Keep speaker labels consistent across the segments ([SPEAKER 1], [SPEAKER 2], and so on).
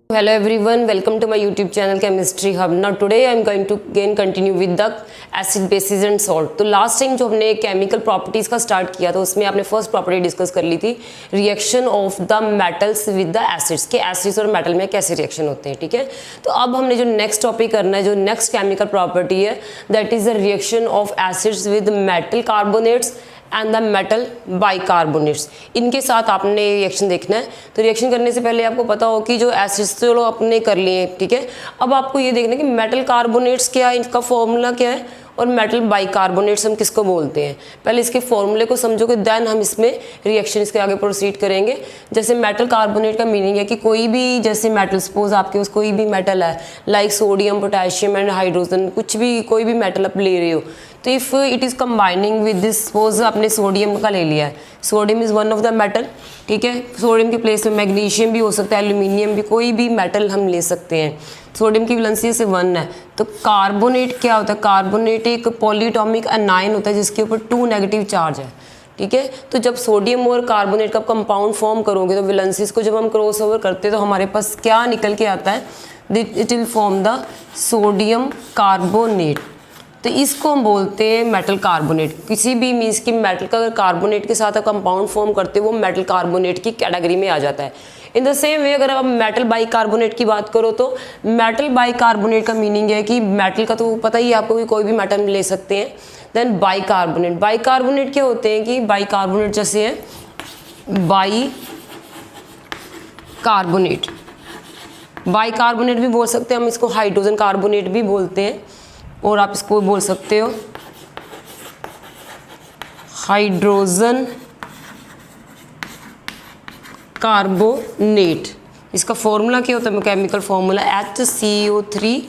[SPEAKER 1] Hello everyone, welcome to my YouTube channel Chemistry Hub. Now today I am going to again continue with the acid, bases and salt. तो last time जो हमने chemical properties का start किया था उसमें आपने first property discuss कर ली थी, reaction of the metals with the acids, के एसिड्स और मेटल में कैसे रिएक्शन होते हैं। ठीक है, तो अब हमने जो नेक्स्ट टॉपिक करना है, जो नेक्स्ट केमिकल प्रॉपर्टी है, that is the reaction of acids with metal carbonates and the metal bicarbonates. इनके साथ आपने रिएक्शन देखना है। तो रिएक्शन करने से पहले आपको पता हो कि जो एसिड्स चलो आपने कर लिए, ठीक है, अब आपको ये देखना है कि मेटल कार्बोनेट्स क्या है, इनका फॉर्मूला क्या है, और मेटल बाइकार्बोनेट्स हम किसको बोलते हैं। पहले इसके फॉर्मूले को समझोगे, देन हम इसमें रिएक्शन इसके आगे प्रोसीड करेंगे। जैसे मेटल कार्बोनेट का मीनिंग है कि कोई भी जैसे मेटल, सपोज आपके पास कोई भी मेटल है like sodium, potassium and hydrogen, कुछ भी कोई भी मेटल आप ले रहे हो, तो if it is combining with this, suppose आपने सोडियम का ले लिया है, sodium is one of the metal, ठीक है, सोडियम के प्लेस में मैग्नीशियम भी हो सकता है, एल्यूमिनियम भी, कोई भी मेटल हम ले सकते हैं। सोडियम की वैलेंसी से 1 है। तो कार्बोनेट क्या होता है, कार्बोनेट एक पॉलीटॉमिक अनायन होता है जिसके ऊपर 2 नेगेटिव चार्ज है। ठीक है, तो जब सोडियम और कार्बोनेट का कंपाउंड फॉर्म करोगे तो वैलेंसीज को जब हम क्रॉस ओवर करते हैं तो हमारे पास क्या निकल के आता है, it will form the sodium carbonate. तो इसको हम बोलते हैं मेटल कार्बोनेट। किसी भी मीन्स की मेटल का अगर कार्बोनेट के साथ कंपाउंड फॉर्म करते वो मेटल कार्बोनेट की कैटेगरी में आ जाता है। इन द सेम वे अगर आप मेटल बाइकार्बोनेट की बात करो तो मेटल बाइकार्बोनेट का मीनिंग है कि मेटल का तो पता ही है आपको कि कोई भी मेटल ले सकते हैं। देन बाइकार्बोनेट, बाइकार्बोनेट क्या होते हैं कि बाइकार्बोनेट जैसे है बाइकार्बोनेट, बाइकार्बोनेट भी बोल सकते हैं हम इसको, हाइड्रोजन कार्बोनेट भी बोलते हैं, और आप इसको बोल सकते हो हाइड्रोजन कार्बोनेट। इसका फॉर्मूला क्या होता है, केमिकल फॉर्मूला HCO3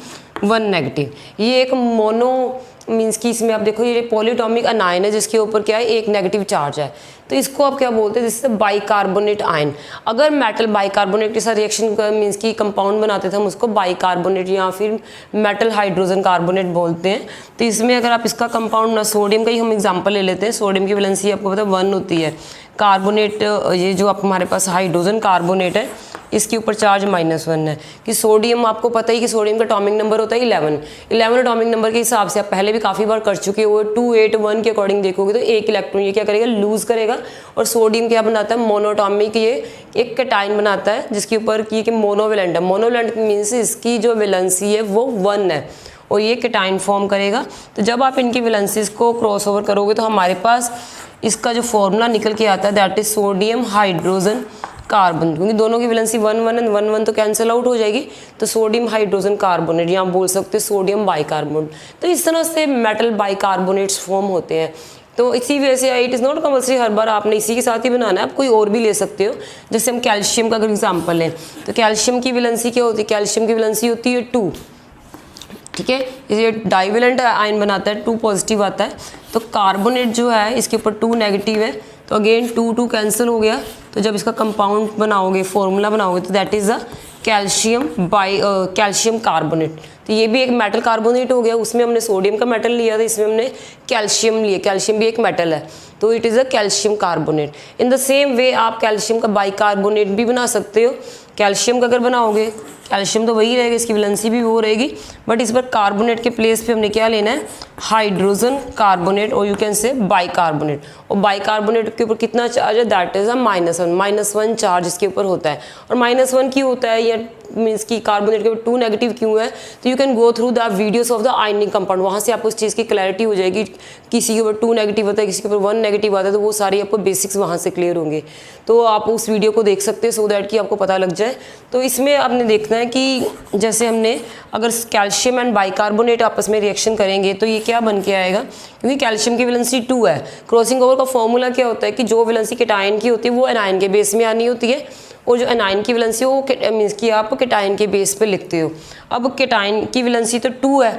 [SPEAKER 1] 1 नेगेटिव। ये एक मोनो मीन्स की इसमें आप देखो ये पॉलीटॉमिक अनायन है जिसके ऊपर क्या है, एक नेगेटिव चार्ज है, तो इसको आप क्या बोलते हैं, जिससे बाइकार्बोनेट आयन। अगर मेटल बाइकार्बोनेट के साथ रिएक्शन मीन्स की कंपाउंड बनाते थे हम उसको बाइकार्बोनेट या फिर मेटल हाइड्रोजन कार्बोनेट बोलते हैं। तो इसमें अगर आप इसका कंपाउंड ना, सोडियम का ही हम एग्जांपल ले लेते हैं, सोडियम की वैलेंसी आपको पता है 1 होती है। कार्बोनेट ये जो आप हमारे पास हाइड्रोजन कार्बोनेट है इसके ऊपर चार्ज -1 है। कि सोडियम आपको पता ही कि सोडियम का एटॉमिक नंबर होता है 11 एटॉमिक नंबर के हिसाब से आप पहले भी काफ़ी बार कर चुके हो। 281 के अकॉर्डिंग देखोगे तो एक इलेक्ट्रॉन ये क्या करेगा, लूज करेगा, और सोडियम क्या बनाता है, मोनोटॉमिक, ये एक कैटायन बनाता है जिसके ऊपर ये कि मोनोवेलेंट है। मोनोवेलेंट मीन्स इसकी जो वैलेंसी है वो 1 है और ये कैटायन फॉर्म करेगा। तो जब आप इनकी वैलेंसीज को क्रॉस ओवर करोगे तो हमारे पास इसका जो फॉर्मूला निकल के आता है that is sodium hydrogen carbon, क्योंकि दोनों की वैलेंसी 1 एंड 1 तो कैंसिल आउट हो जाएगी, तो सोडियम हाइड्रोजन कार्बोनेट, या आप बोल सकते हैं सोडियम बाइकार्बोनेट। तो इस तरह से मेटल बाइकार्बोनेट्स फॉर्म होते हैं। तो इसी वजह से इट इज़ नॉट कंपल्सरी हर बार आपने इसी के साथ ही बनाना है, आप कोई और भी ले सकते हो। जैसे हम कैल्शियम का अगर एग्जाम्पल लें तो कैल्शियम की वैलेंसी क्या होती है, कैल्शियम की वैलेंसी होती है 2, ठीक है, ये डाइवेलेंट आयन बनाता है, 2 पॉजिटिव आता है। तो कार्बोनेट जो है इसके ऊपर 2 नेगेटिव है, तो अगेन 2 कैंसिल हो गया। तो जब इसका कंपाउंड बनाओगे, फॉर्मूला बनाओगे, तो that is the calcium carbonate. तो ये भी एक मेटल कार्बोनेट हो गया, उसमें हमने सोडियम का मेटल लिया था, इसमें हमने कैल्शियम लिया, कैल्शियम भी एक मेटल है, तो it is a calcium carbonate. In the same वे आप कैल्शियम का बाइकार्बोनेट भी बना सकते हो। कैल्शियम का अगर बनाओगे, कैल्शियम तो वही रहेगा, इसकी वैलेंसी भी वो रहेगी, बट इस पर कार्बोनेट के प्लेस पे हमने क्या लेना है, हाइड्रोजन कार्बोनेट, और यू कैन से बाइकार्बोनेट। और बाइकार्बोनेट के ऊपर कितना चार्ज है, दैट इज अ -1 चार्ज इसके ऊपर होता है। और -1 क्यों होता है, या मीन्स की कार्बोनेट के ऊपर 2 नेगेटिव क्यों है, तो you can go through the videos of the ionic compound, वहाँ से आपको उस चीज़ की क्लैरिटी हो जाएगी। किसी के ऊपर 2 नेगेटिव होता है, किसी के ऊपर 1 नेगेटिव आता है, तो वो सारी आपको बेसिक्स वहाँ से क्लियर होंगे। तो आप उस वीडियो को देख सकते हैं सो दैट कि आपको पता लग जाए। तो इसमें आपने देखना है कि जैसे हमने अगर कैल्शियम एंड बाइकार्बोनेट आपस में रिएक्शन करेंगे तो ये क्या बन के आएगा, क्योंकि कैल्शियम की वैलेंसी 2 है। क्रॉसिंग ओवर का फॉर्मूला क्या होता है कि जो वैलेंसी कैटायन की होती है वो एनायन के बेस में आनी होती है, और जो एनायन की वैलेंसी वो मीन्स कि आप कैटायन के बेस पे लिखते हो। अब कैटायन की वैलेंसी तो 2 है,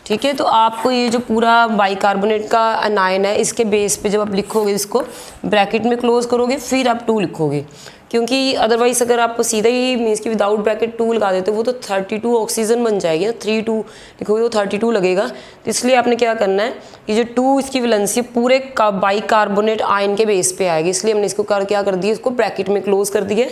[SPEAKER 1] ठीक है। तो आपको ये जो पूरा बाइकार्बोनेट का अनायन है, इसके बेस पे जब आप लिखोगे, इसको ब्रैकेट में क्लोज करोगे, फिर आप 2 लिखोगे, क्योंकि अदरवाइज अगर आप सीधा ही मीन्स कि विदाउट ब्रैकेट 2 लगा देते हो, वो तो 32 ऑक्सीजन बन जाएगी ना। 3 2 लिखोगे तो 32 लगेगा। तो इसलिए आपने क्या करना है, ये जो 2 इसकी वैलेंसी पूरे बाइकार्बोनेट आयन के बेस पे आएगी, इसलिए हमने इसको क्या कर दिया, इसको ब्रैकेट में क्लोज कर दिया।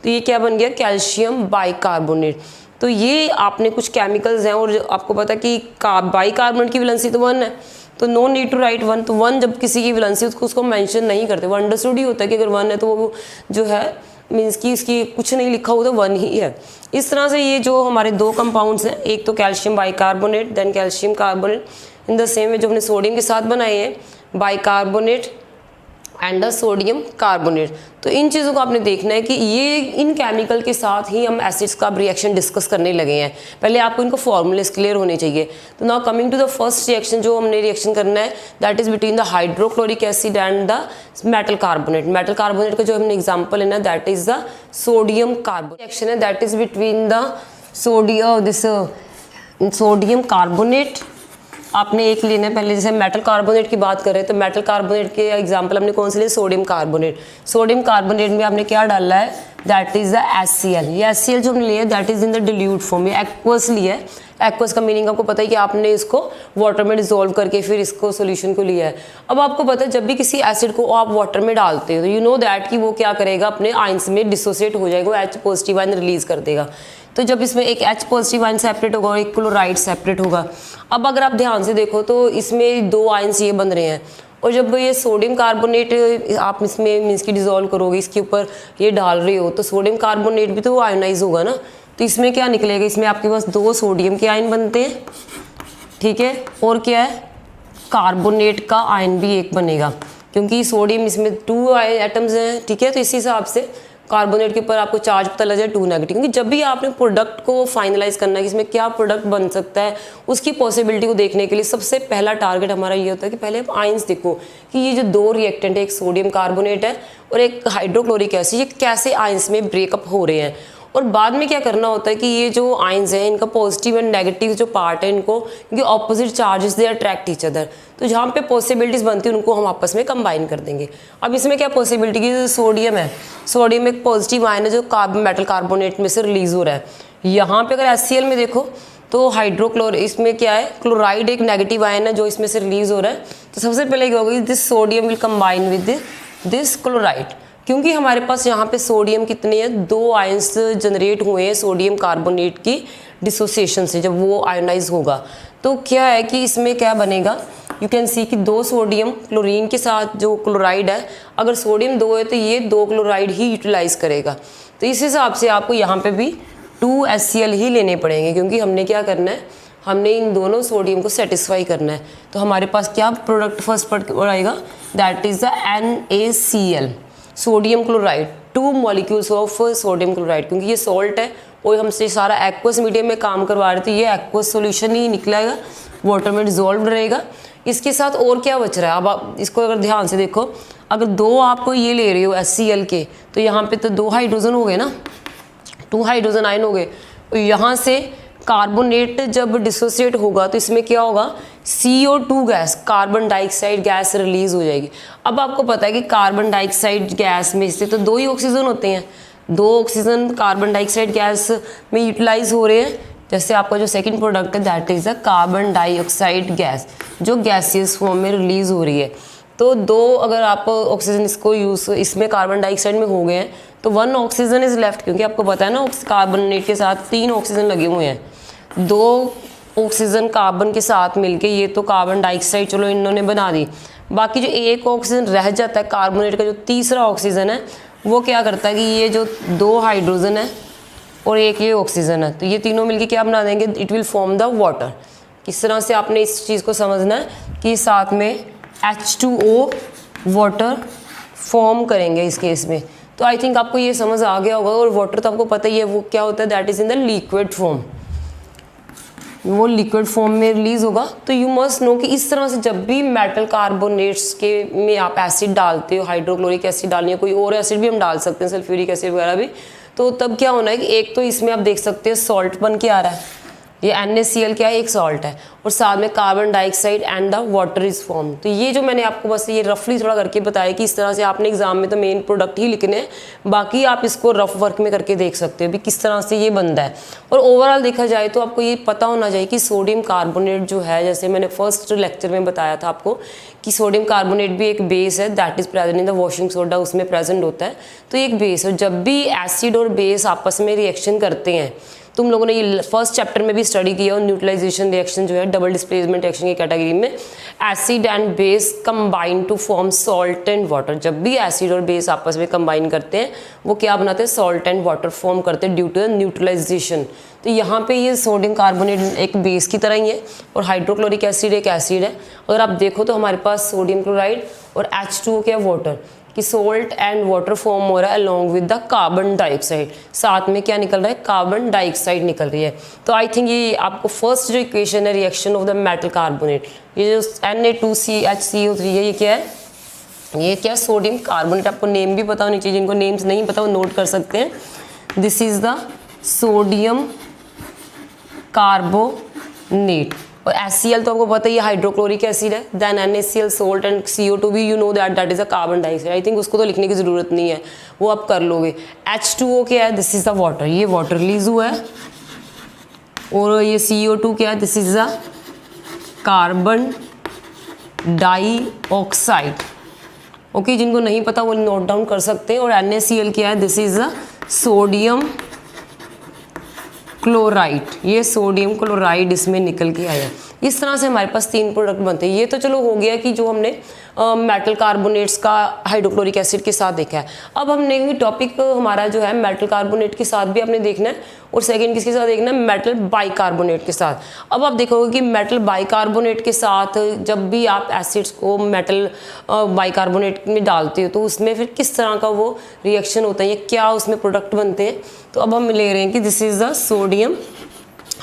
[SPEAKER 1] तो ये क्या बन गया, कैल्शियम बाइकार्बोनेट। तो ये आपने कुछ केमिकल्स हैं और आपको पता है कि बाइकार्बोनेट की वैलेंसी तो 1 है, तो नो नीड टू राइट 1। तो 1 जब किसी की वैलेंसी उसको मेंशन नहीं करते, वो अंडरस्टूड ही होता है कि अगर 1 है तो वो जो है मीन्स कि इसकी कुछ नहीं लिखा हो तो 1 ही है। इस तरह से ये जो हमारे 2 कंपाउंड्स हैं, एक तो calcium bicarbonate then calcium carbonate, in the same way जो हमने सोडियम के साथ बनाए हैं, bicarbonate and the sodium carbonate. तो इन चीज़ों को आपने देखना है कि ये इन केमिकल के साथ ही हम एसिड्स का रिएक्शन डिस्कस करने लगे हैं। पहले आपको इनको फॉर्मूलेस क्लियर होने चाहिए। तो now coming to the first reaction, जो हमने रिएक्शन करना है that is between the hydrochloric acid and the metal carbonate. Metal carbonate का जो हमने एग्जाम्पल है ना, that is the sodium carbonate reaction है, that is between the sodium carbonate. आपने एक लेना है पहले, जैसे मेटल कार्बोनेट की बात करें तो मेटल कार्बोनेट के एग्जांपल हमने कौन से लिए, सोडियम कार्बोनेट। सोडियम कार्बोनेट में आपने क्या डाला है, दैट इज द HCl। ये HCl जो हमने लिया है that is in the dilute form, ये एक्वस लिया है। एक्वस का मीनिंग आपको पता है कि आपने इसको वाटर में डिसॉल्व करके फिर इसको सोल्यूशन को लिया है। अब आपको पता है जब भी किसी एसिड को आप वाटर में डालते हो तो यू नो दैट कि वो क्या करेगा, अपने आयंस में डिसोसिएट हो जाएगा, वो H पॉजिटिव आयन रिलीज कर देगा। तो जब इसमें एक H पॉजिटिव आयन सेपरेट होगा और एक क्लोराइड सेपरेट होगा। अब अगर आप ध्यान से देखो तो इसमें 2 आयन्स ये बन रहे हैं, और जब ये सोडियम कार्बोनेट आप इसमें मीन्स की डिसॉल्व करोगे, इसके ऊपर ये डाल रहे हो, तो सोडियम कार्बोनेट भी तो आयोनाइज होगा ना। तो इसमें क्या निकलेगा, इसमें आपके पास 2 सोडियम के आयन बनते हैं, ठीक है, और क्या है, कार्बोनेट का आयन भी एक बनेगा, क्योंकि सोडियम इसमें 2 एटम्स हैं, ठीक है। तो इसी हिसाब से कार्बोनेट के ऊपर आपको चार्ज पता लग जाए 2 नेगेटिव, क्योंकि जब भी आपने प्रोडक्ट को फाइनलाइज करना है कि इसमें क्या प्रोडक्ट बन सकता है, उसकी पॉसिबिलिटी को देखने के लिए सबसे पहला टारगेट हमारा ये होता है कि पहले आप आयंस देखो कि ये जो 2 रिएक्टेंट है, एक सोडियम कार्बोनेट है और एक हाइड्रोक्लोरिक एसिड, ये कैसे आयंस में ब्रेकअप हो रहे हैं। और बाद में क्या करना होता है कि ये जो आयंस हैं इनका पॉजिटिव एंड नेगेटिव जो पार्ट है, इनको क्योंकि opposite charges they attract each other, तो जहाँ पे पॉसिबिलिटीज़ बनती है उनको हम आपस में कंबाइन कर देंगे। अब इसमें क्या पॉसिबिलिटी की, सोडियम है, सोडियम एक पॉजिटिव आयन है जो मेटल कार्बोनेट में से रिलीज हो रहा है। यहाँ पे अगर HCl में देखो तो इसमें क्या है, क्लोराइड एक नेगेटिव आयन है जो इसमें से रिलीज हो रहा है। तो सबसे पहले क्या होगा, this sodium will combine with this chloride, क्योंकि हमारे पास यहाँ पे सोडियम कितने हैं, 2 आयंस जनरेट हुए हैं सोडियम कार्बोनेट की डिसोसिएशन से, जब वो आयोनाइज होगा तो क्या है कि इसमें क्या बनेगा, यू कैन सी कि 2 सोडियम क्लोरीन के साथ जो क्लोराइड है, अगर सोडियम 2 है तो ये 2 क्लोराइड ही यूटिलाइज करेगा। तो इस हिसाब से आपको यहाँ पे भी 2 HCl ही लेने पड़ेंगे, क्योंकि हमने क्या करना है, हमने इन दोनों सोडियम को सेटिस्फाई करना है। तो हमारे पास क्या प्रोडक्ट फर्स्ट पर आएगा, that is the NaCl, sodium chloride, 2 molecules of sodium chloride, क्योंकि ये सॉल्ट है और हमसे सारा एक्वस मीडियम में काम करवा रहे थे, ये एक्वस सॉल्यूशन ही निकलेगा, वाटर में डिसॉल्व रहेगा। इसके साथ और क्या बच रहा है, अब आप इसको अगर ध्यान से देखो, अगर 2 आपको ये ले रहे हो HCl के, तो यहाँ पे तो 2 हाइड्रोजन हो गए ना, 2 हाइड्रोजन आयन हो गए। यहाँ से कार्बोनेट जब डिसोसिएट होगा तो इसमें क्या होगा, CO2 gas, carbon dioxide gas release हो जाएगी। अब आपको पता है कि कार्बन डाइऑक्साइड गैस में से तो 2 ही ऑक्सीजन होते हैं, 2 ऑक्सीजन कार्बन डाइऑक्साइड गैस में यूटिलाइज हो रहे हैं। जैसे आपका जो सेकंड प्रोडक्ट है that is the carbon dioxide gas, जो गैसियस फॉर्म में रिलीज हो रही है। तो 2 अगर आप ऑक्सीजन इसको यूज़ इसमें कार्बन डाइऑक्साइड में हो गए हैं तो 1 ऑक्सीजन इज लेफ्ट, क्योंकि आपको पता है ना कार्बोनेट के साथ 3 ऑक्सीजन लगे हुए हैं, 2 ऑक्सीजन कार्बन के साथ मिलके ये तो कार्बन डाइऑक्साइड चलो इन्होंने बना दी, बाकी जो 1 ऑक्सीजन रह जाता है कार्बोनेट का, जो तीसरा ऑक्सीजन है वो क्या करता है कि ये जो 2 हाइड्रोजन है और 1 ये ऑक्सीजन है, तो ये तीनों मिलके क्या बना देंगे, it will form the water. किस तरह से आपने इस चीज़ को समझना है कि साथ में H2O वाटर फॉर्म करेंगे इस केस में। तो आई थिंक आपको ये समझ आ गया होगा। और वाटर तो आपको पता ही है वो क्या होता है, that is in the liquid form, वो लिक्विड फॉर्म में रिलीज होगा। तो यू मस्ट नो कि इस तरह से जब भी मेटल कार्बोनेट्स के में आप एसिड डालते हो, हाइड्रोक्लोरिक एसिड डालनी है, कोई और एसिड भी हम डाल सकते हैं, सल्फ्यूरिक एसिड वगैरह भी, तो तब क्या होना है कि एक तो इसमें आप देख सकते हैं सॉल्ट बन के आ रहा है, ये NaCl क्या है, एक सॉल्ट है, और साथ में carbon dioxide and the water is form. तो ये जो मैंने आपको बस ये रफली थोड़ा करके बताया कि इस तरह से आपने एग्जाम में तो मेन प्रोडक्ट ही लिखने हैं, बाकी आप इसको रफ वर्क में करके देख सकते हो भी किस तरह से ये बनता है। और ओवरऑल देखा जाए तो आपको ये पता होना चाहिए कि सोडियम कार्बोनेट जो है, जैसे मैंने फर्स्ट लेक्चर में बताया था आपको कि सोडियम कार्बोनेट भी एक बेस है that is present in the washing soda, उसमें प्रेजेंट होता है। तो एक बेस है, जब भी एसिड और बेस आपस में रिएक्शन करते हैं, तुम लोगों ने ये फर्स्ट चैप्टर में भी स्टडी किया और न्यूट्रलाइजेशन रिएक्शन जो है डबल डिस्प्लेसमेंट रिएक्शन की कैटेगरी में, acid and base combine to form salt and water. जब भी एसिड और बेस आपस में कंबाइन करते हैं वो क्या बनाते हैं, सॉल्ट एंड वाटर फॉर्म करते हैं ड्यू टू न्यूट्रलाइजेशन। तो यहाँ पे ये सोडियम कार्बोनेट एक बेस की तरह ही है और हाइड्रोक्लोरिक एसिड एक एसिड है। अगर आप देखो तो हमारे पास सोडियम क्लोराइड और H2O क्या वाटर, कि सोल्ट एंड वाटर फॉर्म हो रहा है along with the carbon dioxide, साथ में क्या निकल रहा है, कार्बन डाइऑक्साइड निकल रही है। तो आई थिंक ये आपको फर्स्ट जो इक्वेशन है reaction of the metal carbonate, ये जो Na2CHCO3 है, ये क्या है, ये क्या सोडियम कार्बोनेट। आपको नेम भी पता होनी चाहिए, जिनको नेम्स नहीं पता वो नोट कर सकते हैं। This is the sodium carbonate. और HCl तो आपको पता ही है हाइड्रोक्लोरिक एसिड है, then NaCl salt and CO2 भी you know that is a carbon dioxide. I think उसको तो लिखने की जरूरत नहीं है, वो आप कर लोगे। H2O क्या है, दिस इज द वाटर, ये वाटर रिलीज हुआ है। और ये CO2 क्या है, this is the carbon dioxide. Okay, जिनको नहीं पता वो नोट डाउन कर सकते हैं। और NaCl क्या है, this is the sodium chloride, ये सोडियम क्लोराइड इसमें निकल के आया। इस तरह से हमारे पास 3 प्रोडक्ट बनते हैं। ये तो चलो हो गया कि जो हमने मेटल कार्बोनेट्स का हाइड्रोक्लोरिक एसिड के साथ देखा है। अब हमने टॉपिक हमारा जो है मेटल कार्बोनेट के साथ भी आपने देखना है, और सेकंड किसके साथ देखना है, मेटल बाइकार्बोनेट के साथ। अब आप देखोगे कि मेटल बाइकार्बोनेट के साथ जब भी आप एसिड्स को मेटल बाइकार्बोनेट में डालते हो तो उसमें फिर किस तरह का वो रिएक्शन होता है, या क्या उसमें प्रोडक्ट बनते हैं। तो अब हम ले रहे हैं कि this is the sodium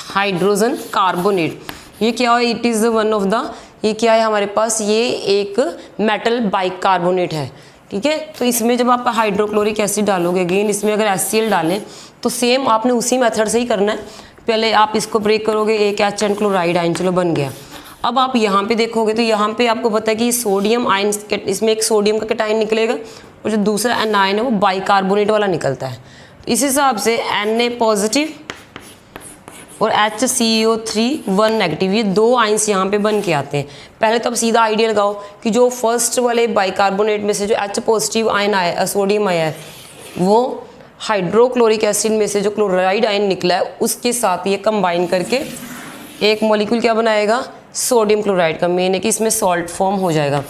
[SPEAKER 1] hydrogen carbonate. ये क्या है, it is one of the, ये क्या है हमारे पास, ये एक मेटल बाइकार्बोनेट है। ठीक है, तो इसमें जब आप हाइड्रोक्लोरिक एसिड डालोगे, अगेन इसमें अगर HCl डालें तो सेम आपने उसी मेथड से ही करना है। पहले आप इसको ब्रेक करोगे, एक H क्लोराइड आयन चलो बन गया। अब आप यहाँ पे देखोगे तो यहाँ पे आपको पता है कि सोडियम आयन, इसमें एक सोडियम का कैटायन निकलेगा और जो दूसरा एनायन है वो बाइकार्बोनेट वाला निकलता है। इस हिसाब से Na पॉजिटिव और HCO3 1 नेगेटिव, ये 2 आइंस यहाँ पे बन के आते हैं। पहले तो आप सीधा आइडिया लगाओ कि जो फर्स्ट वाले बाइकार्बोनेट में से जो H पॉजिटिव आयन आया, सोडियम आया है, वो हाइड्रोक्लोरिक एसिड में से जो क्लोराइड आयन निकला है उसके साथ ये कंबाइन करके एक मॉलिक्यूल क्या बनाएगा, सोडियम क्लोराइड का। मेन है कि इसमें सॉल्ट फॉर्म हो जाएगा।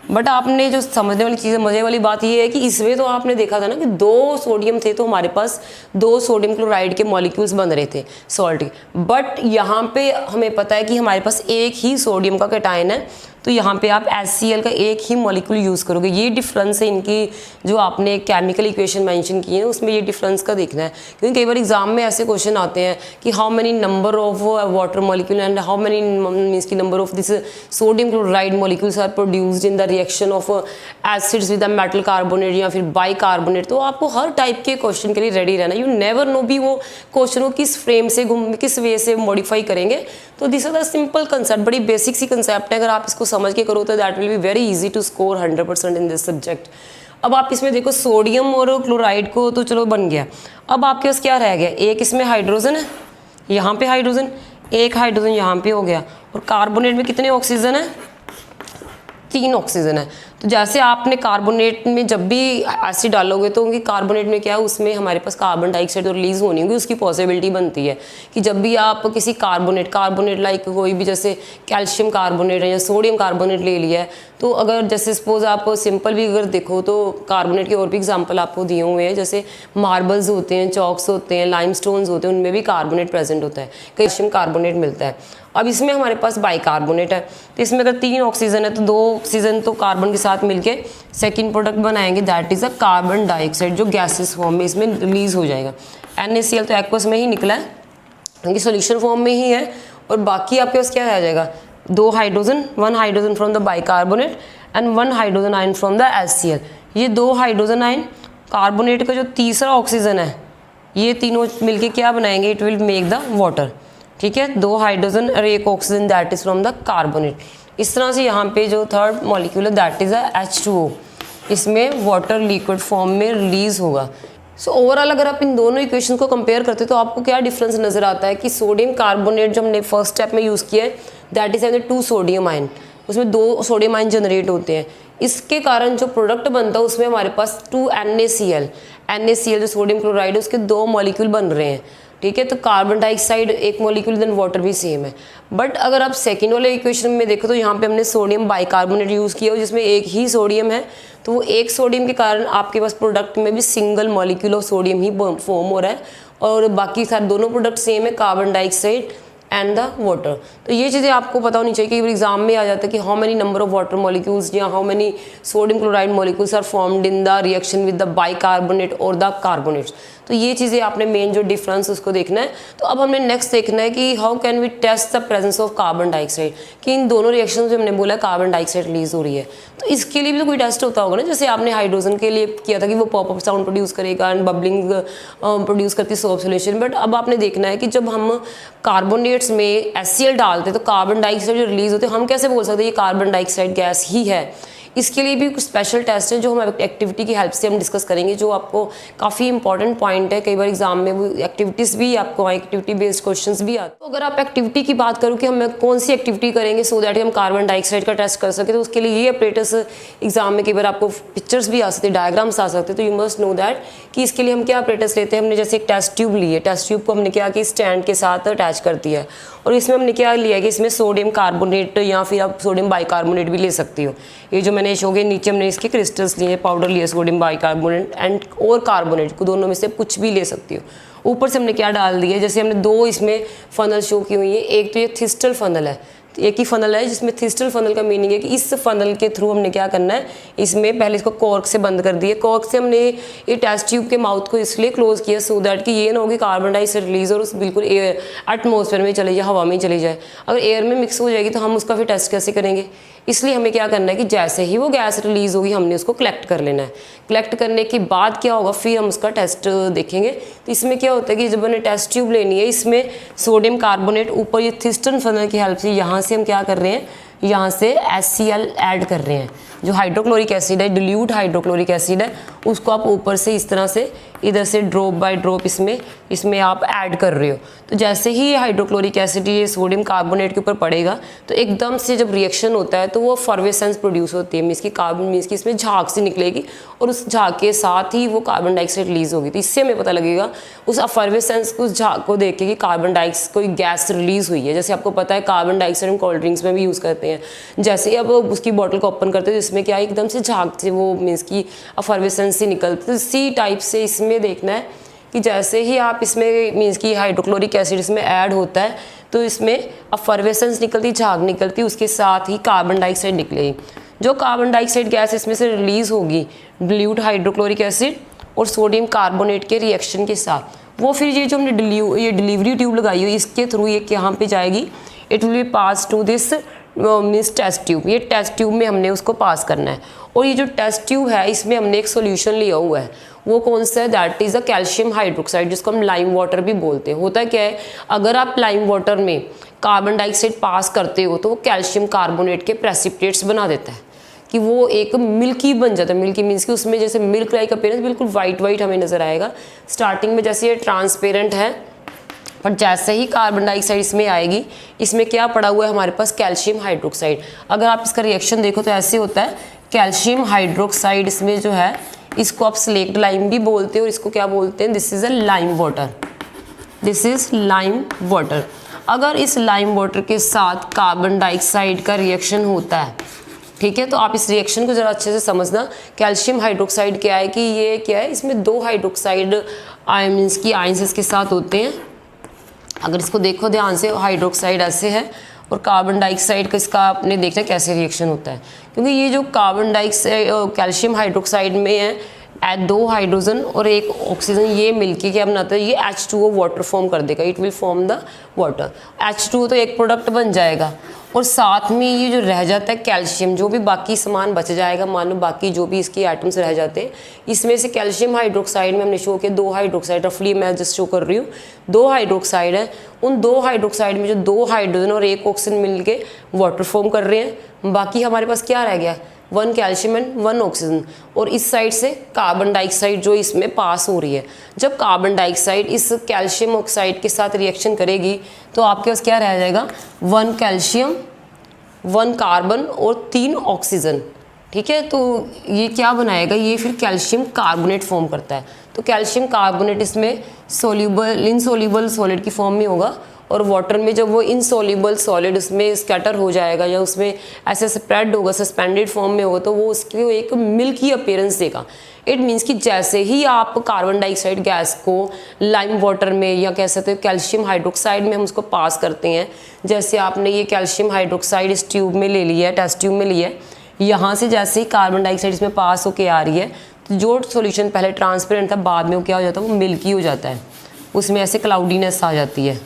[SPEAKER 1] बट आपने जो समझने वाली चीज़, मजे वाली बात ये है कि इसमें तो आपने देखा था ना कि 2 सोडियम थे तो हमारे पास 2 सोडियम क्लोराइड के मॉलिक्यूल्स बन रहे थे सॉल्ट के। बट यहाँ पे हमें पता है कि हमारे पास एक ही सोडियम का कैटायन है, तो यहाँ पे आप HCl का एक ही मॉलिक्यूल यूज़ करोगे। ये डिफरेंस है इनकी, जो आपने केमिकल इक्वेशन मेंशन की है उसमें ये डिफरेंस का देखना है। क्योंकि कई बार एग्जाम में ऐसे क्वेश्चन आते हैं कि how many number of water molecule and how many means की number of this sodium chloride molecules are produced in the reaction of acids with the metal carbonate या फिर बाइकार्बोनेट। तो आपको हर टाइप के क्वेश्चन के लिए रेडी रहना। You never know भी वो क्वेश्चन को किस फ्रेम से किस वे से मॉडिफाई करेंगे। तो this is the simple concept, बड़ी बेसिक सी कंसेप्ट है। अगर आप इसको समझ के करो तो that will be very easy to score 100% in this subject. अब आप इसमें देखो सोडियम और क्लोराइड को तो चलो बन गया। अब आपके पास क्या रह गया, एक इसमें हाइड्रोजन है, यहाँ पे हाइड्रोजन, एक हाइड्रोजन यहाँ पे हो गया, और कार्बोनेट में कितने ऑक्सीजन है, 3 ऑक्सीजन है। तो जैसे आपने कार्बोनेट में जब भी एसिड डालोगे तो उनकी कार्बोनेट में क्या है, उसमें हमारे पास कार्बन डाइऑक्साइड रिलीज होनी होगी, उसकी पॉसिबिलिटी बनती है कि जब भी आप किसी कार्बोनेट लाइक कोई भी जैसे कैल्शियम कार्बोनेट है या सोडियम कार्बोनेट ले लिया है, तो अगर जैसे सपोज आप सिंपल भी अगर देखो तो कार्बोनेट के और भी एग्जाम्पल आपको दिए हुए हैं, जैसे मार्बल्स होते हैं, चॉक्स होते हैं, लाइमस्टोन्स होते हैं, उनमें भी कार्बोनेट प्रेजेंट होता है, कैल्शियम कार्बोनेट मिलता है। अब इसमें हमारे पास बाइकार्बोनेट है, तो इसमें अगर 3 ऑक्सीजन है तो 2 ऑक्सीजन तो कार्बन के साथ मिलके सेकंड प्रोडक्ट बनाएंगे, that is a carbon dioxide, जो गैसेस फॉर्म में इसमें रिलीज हो जाएगा। NaCl तो एक्वस में ही निकला है, क्योंकि सोल्यूशन फॉर्म में ही है। और बाकी आपके पास क्या रह जाएगा, 2 hydrogen, 1 hydrogen from the bicarbonate and 1 hydrogen ion from the HCl। ये 2 हाइड्रोजन आयन, कार्बोनेट का जो तीसरा ऑक्सीजन है, ये तीनों मिलके क्या बनाएंगे, it will make the water. ठीक है, 2 हाइड्रोजन और 1 oxygen, that is from the carbonate. इस तरह से यहाँ पे जो थर्ड मॉलिक्यूल है दैट इज H2O, इसमें वाटर लिक्विड फॉर्म में रिलीज होगा। सो ओवरऑल अगर आप इन दोनों इक्वेशन को कंपेयर करते हो तो आपको क्या डिफरेंस नजर आता है कि सोडियम कार्बोनेट जो हमने फर्स्ट स्टेप में यूज़ किया है दैट इज 2 सोडियम आयन, उसमें 2 सोडियम आयन जनरेट होते हैं। इसके कारण जो प्रोडक्ट बनता है उसमें हमारे पास 2 NaCl जो सोडियम क्लोराइड है उसके 2 मॉलिक्यूल बन रहे हैं। ठीक है, तो कार्बन डाइऑक्साइड एक मॉलिक्यूल, देन वाटर भी सेम है। बट अगर आप सेकेंड वाले इक्वेशन में देखो तो यहाँ पे हमने सोडियम बाइकार्बोनेट यूज़ किया हो जिसमें एक ही सोडियम है, तो वो एक सोडियम के कारण आपके पास प्रोडक्ट में भी single molecule of sodium he form हो रहा है और बाकी सारे दोनों प्रोडक्ट सेम है, carbon dioxide and the water. तो ये चीज़ें आपको पता होनी चाहिए कि एग्जाम में आ जाता है कि how many number of water molecules या how many sodium chloride molecules are formed in the reaction with the bicarbonate और द कार्बोनेट्स। तो ये चीज़ें आपने मेन जो डिफरेंस उसको देखना है। तो अब हमने नेक्स्ट देखना है कि how can we test the presence of carbon dioxide, कि इन दोनों रिएक्शन में हमने बोला कार्बन डाइऑक्साइड रिलीज हो रही है, तो इसके लिए भी तो कोई टेस्ट होता होगा ना। जैसे आपने हाइड्रोजन के लिए किया था कि वो पॉपअप साउंड प्रोड्यूस करेगा एंड बबलिंग प्रोड्यूस करती सोप सोल्यूशन, बट अब आपने देखना है कि जब हम कार्बोनेट्स में HCl डालते हैं तो कार्बन डाइऑक्साइड जो रिलीज होते हैं हम कैसे बोल सकते हैं ये कार्बन डाइऑक्साइड गैस ही है। इसके लिए भी कुछ स्पेशल टेस्ट हैं जो हम एक्टिविटी की हेल्प से हम डिस्कस करेंगे, जो आपको काफ़ी इंपॉर्टेंट पॉइंट है। कई बार एग्जाम में वो एक्टिविटीज़ भी आपको एक्टिविटी बेस्ड क्वेश्चंस भी आते हैं। तो अगर आप एक्टिविटी की बात करूँ कि हम कौन सी एक्टिविटी करेंगे सो दैट हम कार्बन डाइऑक्साइड का टेस्ट कर सके, तो उसके लिए ये ऑपरेटर्स एग्जाम में कई बार आपको पिक्चर्स भी आ सकते हैं, डायग्राम्स आ सकते हैं। तो यू मस्ट नो दैट कि इसके लिए हम क्या ऑपरेटर्स लेते हैं। हमने जैसे एक टेस्ट ट्यूब ली है, टेस्ट ट्यूब को हमने क्या कि स्टैंड के साथ अटैच कर दिया है और इसमें हमने क्या लिया है कि इसमें सोडियम कार्बोनेट या फिर आप सोडियम बाइकार्बोनेट भी ले सकती हो। ये जो मैंने शो के नीचे हमने इसके क्रिस्टल्स लिए, पाउडर लिए सोडियम बाइकार्बोनेट एंड और कार्बोनेट को, दोनों में से कुछ भी ले सकती हो। ऊपर से हमने क्या डाल दिया, जैसे हमने 2 इसमें फनल शो की हुई है। एक तो ये थिस्टल फनल है, एक ही फनल है जिसमें थिस्टल फनल का मीनिंग है कि इस फनल के थ्रू हमने क्या करना है, इसमें पहले इसको कॉर्क से बंद कर दिए। कॉर्क से हमने ये टेस्ट ट्यूब के माउथ को इसलिए क्लोज किया सो दैट कि ये ना हो कि कार्बन डाइऑक्साइड रिलीज और उस बिल्कुल एयर एटमॉस्फेयर में चले जाए, हवा में चली जाए। अगर एयर में मिक्स हो जाएगी तो हम उसका फिर टेस्ट कैसे करेंगे। इसलिए हमें क्या करना है कि जैसे ही वो गैस रिलीज होगी हमने उसको कलेक्ट कर लेना है। कलेक्ट करने के बाद क्या होगा, फिर हम उसका टेस्ट देखेंगे। तो इसमें क्या होता है कि जब हमने टेस्ट ट्यूब लेनी है, इसमें सोडियम कार्बोनेट ऊपर ये थिस्टन फनल की हेल्प से यहाँ से हम क्या कर रहे हैं, यहाँ से HCl ऐड कर रहे हैं। जो हाइड्रोक्लोरिक एसिड है, डिल्यूट हाइड्रोक्लोरिक एसिड है, उसको आप ऊपर से इस तरह से इधर से ड्रॉप बाय ड्रॉप इसमें आप ऐड कर रहे हो। तो जैसे ही ये हाइड्रोक्लोरिक एसिड ये सोडियम कार्बोनेट के ऊपर पड़ेगा तो एकदम से जब रिएक्शन होता है तो वो फर्वेसेंस प्रोड्यूस होती है, मीन्स की कार्बन मीन्स की इसमें झाग सी निकलेगी और उस झाग के साथ ही वो कार्बन डाइऑक्साइड रिलीज होगी। तो इससे हमें पता लगेगा उस फर्वेसेंस को, उस झाग को देख के कि कार्बन डाइऑक्साइड कोई गैस रिलीज हुई है। जैसे आपको पता है कार्बन डाइऑक्साइड हम कोल्ड ड्रिंक्स में भी यूज़ करते हैं। जैसे ही अब उसकी बॉटल को ओपन करते हैं तो इसमें क्या है, एकदम से झाग से वो मीन्स की फर्वेसेंस से निकलती है। इसी टाइप से इसमें देखना है कि जैसे ही आप इसमें मीन्स की हाइड्रोक्लोरिक एसिड इसमें ऐड होता है तो इसमें फर्वेसेंस निकलती, झाग निकलती, उसके साथ ही कार्बन डाइऑक्साइड निकलेगी। जो कार्बन डाइऑक्साइड गैस इसमें से रिलीज होगी डिल्यूट हाइड्रोक्लोरिक एसिड और सोडियम कार्बोनेट के रिएक्शन के साथ, वो फिर ये जो हमने ये डिलीवरी ट्यूब लगाई हुई इसके थ्रू ये यहाँ पे जाएगी। It will be pass to this means test tube. ये टेस्ट ट्यूब में हमने उसको पास करना है और ये जो टेस्ट ट्यूब है इसमें हमने एक सोल्यूशन लिया हुआ है। वो कौन सा है, that is a calcium hydroxide, जिसको हम लाइम वाटर भी बोलते हैं। होता क्या है, अगर आप लाइम वाटर में कार्बन डाइऑक्साइड पास करते हो तो वो कैल्शियम कार्बोनेट के प्रेसिपिटेट्स बना देता है कि वो एक मिल्की बन जाता है। मिल्की मीन्स कि उसमें जैसे मिल्क लाइक अपीयरेंस, बिल्कुल वाइट वाइट हमें नजर आएगा। स्टार्टिंग में जैसे ये ट्रांसपेरेंट है, पर जैसे ही कार्बन डाइऑक्साइड इसमें आएगी, इसमें क्या पड़ा हुआ है हमारे पास, कैल्शियम हाइड्रोक्साइड। अगर आप इसका रिएक्शन देखो तो ऐसे होता है, कैल्शियम हाइड्रोक्साइड इसमें जो है इसको आप स्लेक्ट लाइम भी बोलते हो और इसको क्या बोलते हैं, this is a lime water, this is lime water. अगर इस लाइम वाटर के साथ कार्बन डाइऑक्साइड का रिएक्शन होता है, ठीक है, तो आप इस रिएक्शन को ज़रा अच्छे से समझना। कैल्शियम हाइड्रोक्साइड क्या है कि ये क्या है, इसमें 2 हाइड्रोक्साइड आयन्स की आयन्स इसके साथ होते हैं। अगर इसको देखो ध्यान से, हाइड्रोक्साइड ऐसे है और कार्बन डाइऑक्साइड का इसका आपने देखना कैसे रिएक्शन होता है, क्योंकि ये जो कार्बन डाइऑक्साइड कैल्शियम हाइड्रोक्साइड में है 2 हाइड्रोजन और 1 ऑक्सीजन, ये मिलके क्या बनाता है, ये H2O वाटर फॉर्म कर देगा। It will form the water. H2O तो एक प्रोडक्ट बन जाएगा और साथ में ये जो रह जाता है कैल्शियम, जो भी बाकी सामान बच जाएगा, मान लो बाकी जो भी इसके आइटम्स रह जाते हैं, इसमें से कैल्शियम हाइड्रोक्साइड में हमने शो किया 2 हाइड्रोक्साइड, रफली मैं जस्ट शो कर रही हूँ 2 हाइड्रोक्साइड है। उन 2 हाइड्रोक्साइड में जो 2 हाइड्रोजन और 1 ऑक्सीजन मिलके वाटर फॉर्म कर रहे हैं। बाकी हमारे पास क्या रह गया, 1 कैल्शियम एंड 1 ऑक्सीजन। और इस साइड से कार्बन डाइऑक्साइड जो इसमें पास हो रही है। जब कार्बन डाइऑक्साइड इस कैल्शियम ऑक्साइड के साथ रिएक्शन करेगी तो आपके पास क्या रह जाएगा, 1 कैल्शियम 1 कार्बन और 3 ऑक्सीजन। ठीक है, तो ये क्या बनाएगा, ये फिर कैल्शियम कार्बोनेट फॉर्म करता है। तो कैल्शियम कार्बोनेट इसमें सोल्यूबल इनसोल्यूबल सॉलिड की फॉर्म में होगा, और वाटर में जब वो इनसोल्यूबल सॉलिड उसमें स्कैटर हो जाएगा या उसमें ऐसे स्प्रेड होगा, सस्पेंडेड फॉर्म में होगा, तो वो उसकी एक मिल्की अपीयरेंस देगा। इट मीन्स कि जैसे ही आप कार्बन डाइऑक्साइड गैस को लाइम वाटर में या कह सकते हो कैल्शियम हाइड्रोक्साइड में हम उसको पास करते हैं, जैसे आपने ये कैल्शियम हाइड्रोक्साइड इस ट्यूब में ले लिया है, टेस्ट ट्यूब में लिया है, यहाँ से जैसे ही कार्बन डाइऑक्साइड इसमें पास होके आ रही है, तो जो सॉल्यूशन पहले ट्रांसपेरेंट था बाद में वो क्या हो जाता है, वो मिल्की हो जाता है, उसमें ऐसे क्लाउडीनेस आ जाती है।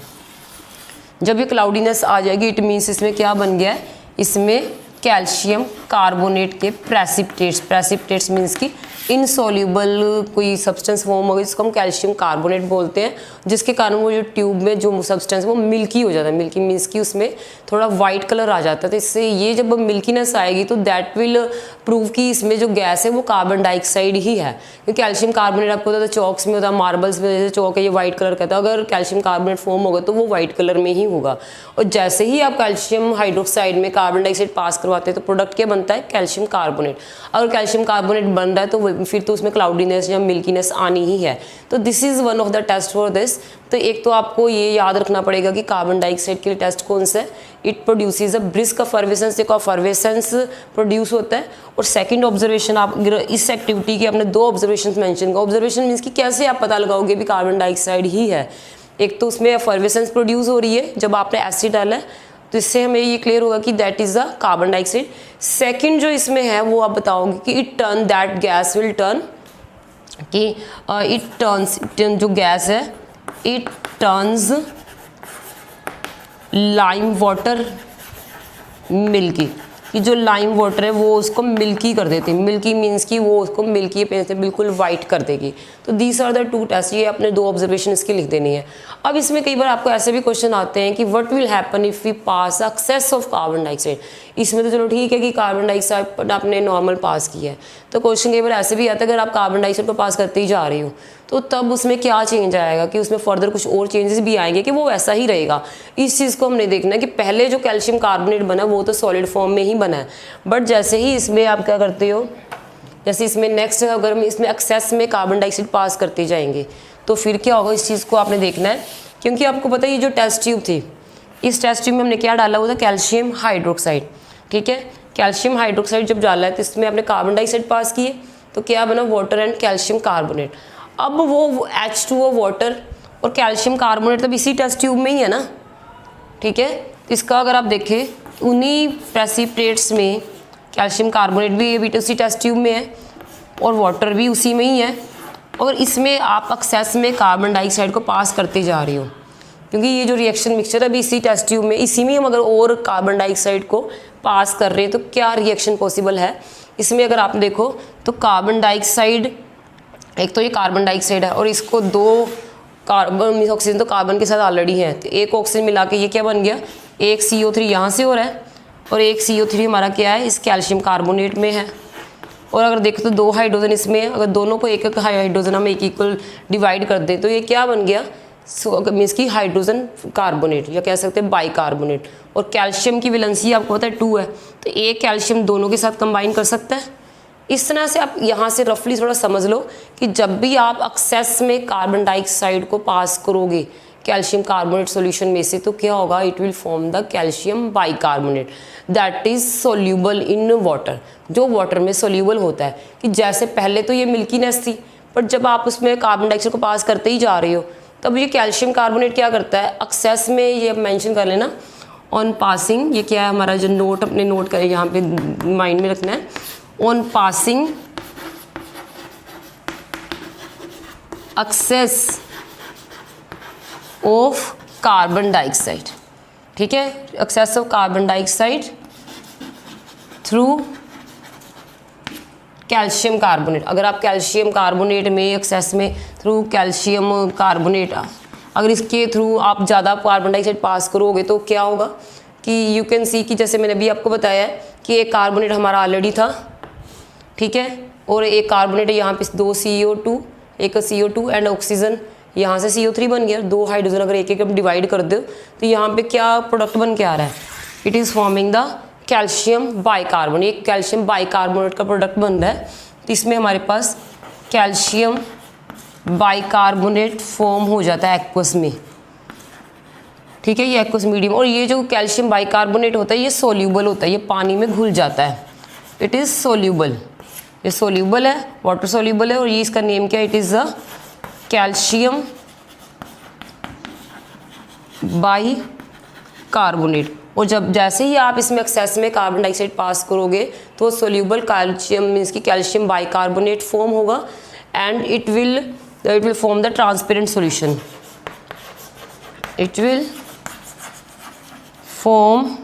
[SPEAKER 1] जब ये क्लाउडीनेस आ जाएगी इट मीन्स इसमें क्या बन गया है, इसमें कैल्शियम कार्बोनेट के प्रेसिपिटेट्स मीन्स की इनसोल्यूबल कोई सब्सटेंस फॉर्म हो गई, जिसको हम कैल्शियम कार्बोनेट बोलते हैं, जिसके कारण वो जो ट्यूब में जो सब्सटेंस वो मिल्की हो जाता है। मिल्की मीन्स की उसमें थोड़ा वाइट कलर आ जाता है। तो इससे ये जब मिल्कीनेस आएगी तो दैट विल प्रूव कि इसमें जो गैस है वो कार्बन डाइऑक्साइड ही है। क्योंकि कैल्शियम कार्बोनेट आपको होता है चौक्स में होता है, मार्बल्स में जैसे चौक है ये वाइट कलर का था, अगर कैल्शियम कार्बोनेट फॉर्म होगा तो वो वाइट कलर में ही होगा। और जैसे ही आप कैल्शियम हाइड्रोक्साइड में कार्बन डाइऑक्साइड पास करवाते हैं तो प्रोडक्ट क्या बनता है, कैल्शियम कार्बोनेट। अगर कैल्शियम कार्बोनेट बन रहा है तो फिर तो उसमें क्लाउडीनेस या मिल्कीनेस आनी ही है। तो this is one of the test for this. तो एक तो आपको ये याद रखना पड़ेगा कि कार्बन डाइऑक्साइड के लिए टेस्ट कौन सा है, इट प्रोड्यूसेस अ ब्रिस्क अफर्वेसेंस, देखो अफर्वेसेंस प्रोड्यूस होता है। और सेकंड ऑब्जर्वेशन, आप इस एक्टिविटी के आपने 2 ऑब्जर्वेशन मेंशन किया। ऑब्जर्वेशन मीन्स कि कैसे आप पता लगाओगे भी कार्बन डाइऑक्साइड ही है। एक तो उसमें अफर्वेसेंस प्रोड्यूस हो रही है जब आपने एसिड डाला है, तो इससे हमें ये क्लियर होगा कि that is the carbon dioxide. Second जो इसमें है वो आप बताओगे कि it turn, that gas will turn, कि इट टर्न्स, जो गैस है it turns lime water milky, कि जो लाइम वाटर है वो उसको मिल्की कर देती है। मिल्की मीन्स कि वो उसको मिल्की पेन से बिल्कुल वाइट कर देगी। तो दीज आर द 2 टेस्ट, ये अपने 2 ऑब्जर्वेशन इसकी लिख देनी है। अब इसमें कई बार आपको ऐसे भी क्वेश्चन आते हैं कि what will happen if we pass excess of carbon dioxide. इसमें तो चलो ठीक है कि कार्बन डाइऑक्साइड आपने नॉर्मल पास किया है, तो क्वेश्चन कई बार ऐसे भी आता है अगर आप कार्बन डाइऑक्साइड को पास करते ही जा रही हो तो तब उसमें क्या चेंज आएगा, कि उसमें फर्दर कुछ और चेंजेस भी आएंगे कि वो वैसा ही रहेगा। इस चीज़ को हमने देखना है कि पहले जो कैल्शियम कार्बोनेट बना वो तो सॉलिड फॉर्म में ही बना है, बट जैसे ही इसमें आप क्या करते हो, जैसे इसमें नेक्स्ट अगर हम इसमें एक्सेस में कार्बन डाइऑक्साइड पास करते जाएंगे तो फिर क्या होगा, इस चीज़ को आपने देखना है। क्योंकि आपको पता है ये जो टेस्ट ट्यूब थी, इस टेस्ट ट्यूब में हमने क्या डाला हुआ था, कैल्शियम हाइड्रोक्साइड। ठीक है, कैल्शियम हाइड्रोक्साइड जब डाला है तो इसमें आपने कार्बन डाइऑक्साइड पास किए तो क्या बना, वाटर एंड कैल्शियम कार्बोनेट। अब वो H2O वाटर और कैल्शियम कार्बोनेट तब इसी टेस्ट ट्यूब में ही है ना। ठीक है, इसका अगर आप देखें उन्हीं प्रेसिपिटेट्स में कैल्शियम कार्बोनेट भी ये उसी टेस्ट ट्यूब में है और वाटर भी उसी में ही है। और इसमें आप एक्सेस में कार्बन डाइऑक्साइड को पास करते जा रही हो, क्योंकि ये जो रिएक्शन मिक्सचर है अभी इसी टेस्ट ट्यूब में, इसी में हम अगर और कार्बन डाइऑक्साइड को पास कर रहे हैं तो क्या रिएक्शन पॉसिबल है इसमें। अगर आप देखो तो कार्बन डाइऑक्साइड, एक तो ये कार्बन डाइऑक्साइड है और इसको 2 कार्बन ऑक्सीजन तो कार्बन के साथ ऑलरेडी है, तो एक ऑक्सीजन मिला के ये क्या बन गया, एक CO3 यहाँ से हो रहा है और एक CO3 हमारा क्या है, इस कैल्शियम कार्बोनेट में है। और अगर देखो तो 2 हाइड्रोजन इसमें है, अगर दोनों को एक हाइड्रोजन हम एक इक्वल डिवाइड कर दें तो ये क्या बन गया, मीन्स की हाइड्रोजन कार्बोनेट या कह सकते हैं बाइकार्बोनेट। और कैल्शियम की वैलेंसी आपको पता है 2 है, तो एक कैल्शियम दोनों के साथ कंबाइन कर सकता है। इस तरह से आप यहाँ से रफली थोड़ा समझ लो कि जब भी आप एक्सेस में कार्बन डाइऑक्साइड को पास करोगे कैल्शियम कार्बोनेट सॉल्यूशन में से तो क्या होगा, it will form the calcium bicarbonate that is soluble in water, जो वाटर में सोल्यूबल होता है। कि जैसे पहले तो ये मिल्कीनेस थी, पर जब आप उसमें कार्बन डाइऑक्साइड को पास करते ही जा रहे हो तब ये कैल्शियम कार्बोनेट क्या करता है, एक्सेस में, ये मेंशन कर लेना ऑन पासिंग, ये क्या है हमारा जो नोट अपने नोट करें यहाँ पे माइंड में रखना है, on passing excess of carbon dioxide. ठीक है, excess of carbon dioxide through calcium carbonate. अगर आप कैल्शियम कार्बोनेट में एक्सेस में थ्रू कैल्शियम कार्बोनेट, अगर इसके थ्रू आप ज़्यादा कार्बन डाइऑक्साइड पास करोगे तो क्या होगा कि यू कैन सी कि जैसे मैंने अभी आपको बताया है कि एक कार्बोनेट हमारा ऑलरेडी था, ठीक है, और एक कार्बोनेट यहाँ पे 2 CO2, एक CO2 एंड ऑक्सीजन, यहाँ से CO3 बन गया, 2 हाइड्रोजन अगर एक एक हम डिवाइड कर दो तो यहाँ पे क्या प्रोडक्ट बन के आ रहा है, it is forming the calcium bicarbonate. एक कैल्शियम बाइकार्बोनेट का प्रोडक्ट बन रहा है, तो इसमें हमारे पास कैल्शियम बाइकार्बोनेट फॉर्म हो जाता है एक्वस में, ठीक है, ये एक्वस मीडियम। और ये जो कैल्शियम बाइकार्बोनेट होता है ये सोल्यूबल होता है, ये पानी में घुल जाता है, इट इज़ सोल्यूबल, ये सोल्यूबल है, वाटर सोल्यूबल है। और ये इसका नेम क्या है, it is the calcium bicarbonate. और जब जैसे ही आप इसमें एक्सेस में कार्बन डाइऑक्साइड पास करोगे तो सोल्यूबल कैल्शियम मीन्स की कैल्शियम बाइकार्बोनेट फॉर्म होगा and it will form the transparent solution, it will form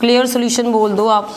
[SPEAKER 1] clear solution बोल दो आप,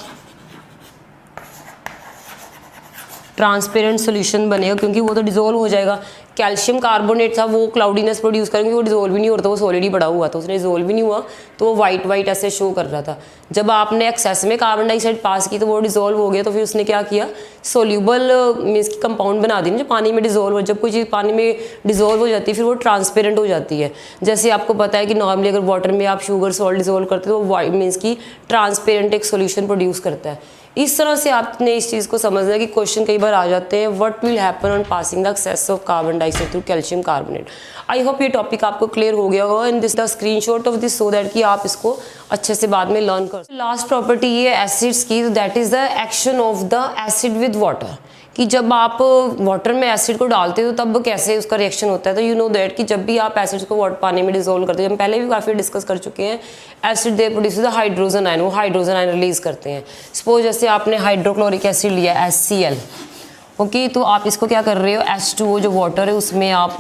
[SPEAKER 1] ट्रांसपेरेंट सॉल्यूशन बनेगा क्योंकि वो तो डिजोल्व हो जाएगा। कैल्शियम कार्बोनेट था वो क्लाउडीनेस प्रोड्यूस करेंगे, वो डिजोल्व भी नहीं होता, वो सॉलिड ही पड़ा हुआ था, उसने डिजोल्व भी नहीं हुआ तो वो वाइट वाइट ऐसे शो कर रहा था। जब आपने एक्सेस में कार्बन डाइऑक्साइड पास की तो वो डिजोल्व हो गया, तो फिर उसने क्या किया, सोल्यूबल मीन्स की कंपाउंड बना दी जो पानी में डिजोल्व हो। जब कोई चीज़ पानी में डिजोल्व हो जाती है फिर वो ट्रांसपेरेंट हो जाती है। जैसे आपको पता है कि नॉर्मली अगर वाटर में आप शुगर सॉल्ट डिजोल्व करते हो तो वो मीन्स की ट्रांसपेरेंट एक सोल्यूशन प्रोड्यूस करता है। इस तरह से आपने इस चीज़ को समझना है कि क्वेश्चन कई बार आ जाते हैं, what will happen on passing the excess of carbon dioxide through calcium carbonate. I hope ये टॉपिक आपको क्लियर हो गया होगा and this the screenshot of this so that कि आप इसको अच्छे से बाद में लर्न कर। लास्ट प्रॉपर्टी ये एसिड्स की, that is the action of the acid with water, कि जब आप वाटर में एसिड को डालते हो तब कैसे उसका रिएक्शन होता है। तो यू नो दैट कि जब भी आप एसिड्स को वाटर पानी में डिजोल्व करते हैं, हम पहले भी काफ़ी डिस्कस कर चुके हैं, acid they produce the hydrogen ion, वो हाइड्रोजन आयन रिलीज करते हैं। सपोज जैसे आपने हाइड्रोक्लोरिक एसिड लिया HCl, ओके, तो आप इसको क्या कर रहे हो, H2O जो वाटर है उसमें आप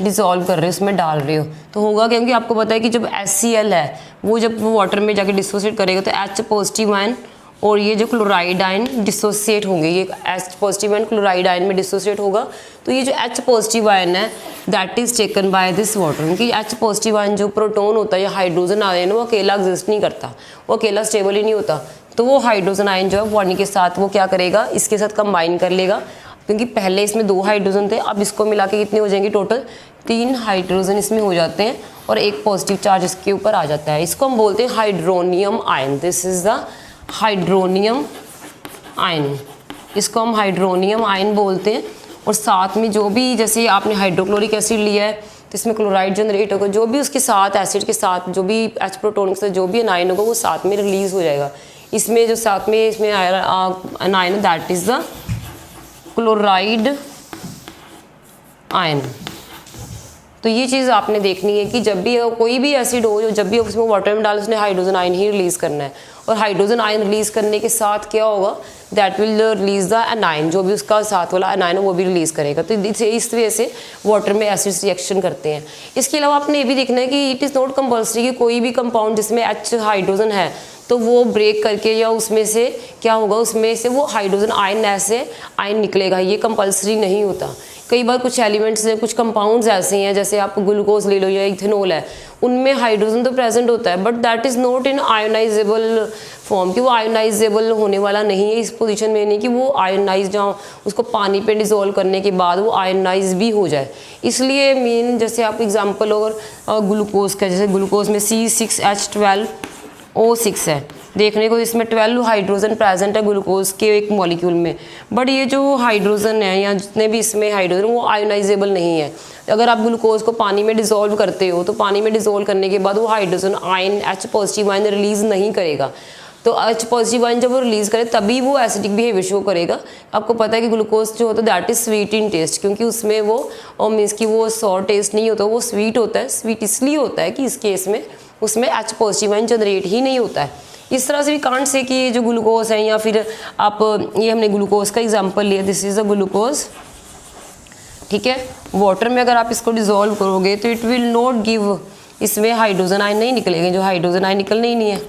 [SPEAKER 1] डिजोल्व कर रहे हो, उसमें डाल रहे हो, तो होगा क्योंकि आपको पता है कि जब HCl है वो जब वो वाटर में जाके डिसोसिएट करेगा तो H पॉजिटिव आयन और ये जो क्लोराइड आयन डिसोसिएट होंगे, ये H positive ion chloride ion में डिसोसिएट होगा। तो ये जो H पॉजिटिव आयन है that is taken by this water, क्योंकि H पॉजिटिव आयन जो प्रोटॉन होता है या हाइड्रोजन आयन वो अकेला एग्जिस्ट नहीं करता, वो अकेला स्टेबल ही नहीं होता, तो वो हाइड्रोजन आयन जो है पानी के साथ वो क्या करेगा, इसके साथ कंबाइन कर लेगा, क्योंकि पहले इसमें 2 हाइड्रोजन थे, अब इसको मिला के कितने हो जाएंगे, टोटल 3 हाइड्रोजन इसमें हो जाते हैं और एक पॉजिटिव चार्ज इसके ऊपर आ जाता है। इसको हम बोलते हैं hydronium ion, this is the hydronium ion, इसको हम हाइड्रोनियम आयन बोलते हैं। और साथ में जो भी जैसे आपने हाइड्रोक्लोरिक एसिड लिया है तो इसमें क्लोराइड जनरेट होगा, जो भी उसके साथ एसिड के साथ जो भी H प्रोटोन के साथ जो भी एनायन होगा वो साथ में रिलीज हो जाएगा। इसमें जो साथ में इसमें एनायन है that is the chloride ion. तो ये चीज़ आपने देखनी है कि जब भी कोई भी एसिड हो, जब भी उसमें वाटर में डाल उसने हाइड्रोजन आयन ही रिलीज़ करना है, और हाइड्रोजन आयन रिलीज़ करने के साथ क्या होगा, that will release the anion, जो भी उसका साथ वाला एनायन है वो भी रिलीज़ करेगा। तो इस वजह से वाटर में एसिड्स रिएक्शन करते हैं। इसके अलावा आपने ये भी देखना है कि इट इज़ नॉट कंपल्सरी कि कोई भी कंपाउंड जिसमें H हाइड्रोजन है तो वो ब्रेक करके या उसमें से क्या होगा, उसमें से वो हाइड्रोजन आयन ऐसे आयन निकलेगा, ये कंपल्सरी नहीं होता। कई बार कुछ एलिमेंट्स हैं, कुछ कंपाउंड्स ऐसे हैं, जैसे आप ग्लूकोज ले लो या इथेनॉल है, उनमें हाइड्रोजन तो प्रेजेंट होता है but that is not in ionisable form, कि वो आयोनाइजेबल होने वाला नहीं है, इस पोजीशन में नहीं कि वो आयोनाइज जहाँ उसको पानी पे डिजोल्व करने के बाद वो आयोनाइज भी हो जाए। इसलिए मेन जैसे आप एग्जांपल अगर ग्लूकोज का, जैसे ग्लूकोज में C6H12O6 है, देखने को इसमें 12 हाइड्रोजन प्रेजेंट है ग्लूकोज के एक मॉलिक्यूल में, बट ये जो हाइड्रोजन है या जितने भी इसमें हाइड्रोजन वो आयोनाइजेबल नहीं है। अगर आप ग्लूकोज को पानी में डिसॉल्व करते हो तो पानी में डिसॉल्व करने के बाद वो hydrogen ion H positive ion release नहीं करेगा, तो H पॉजिटिव आयन जब वो रिलीज करे तभी वो एसिडिक बिहेवियर शो करेगा। आपको पता है कि ग्लूकोज जो होता है that is sweet in taste, क्योंकि उसमें वो और मीन्स की वो सॉर टेस्ट नहीं होता, वो स्वीट होता है। स्वीट इसलिए होता है कि इस केस में उसमें H पॉजिटिव आयन जनरेट ही नहीं होता है। इस तरह से भी कांट से कि ये जो ग्लूकोज है, या फिर आप ये हमने ग्लूकोज का एग्जांपल लिया, दिस इज अ ग्लूकोज, ठीक है। वाटर में अगर आप इसको डिसॉल्व करोगे तो इट विल नॉट गिव इसमें हाइड्रोजन आयन नहीं निकलेंगे, जो हाइड्रोजन आयन निकलने ही नहीं है,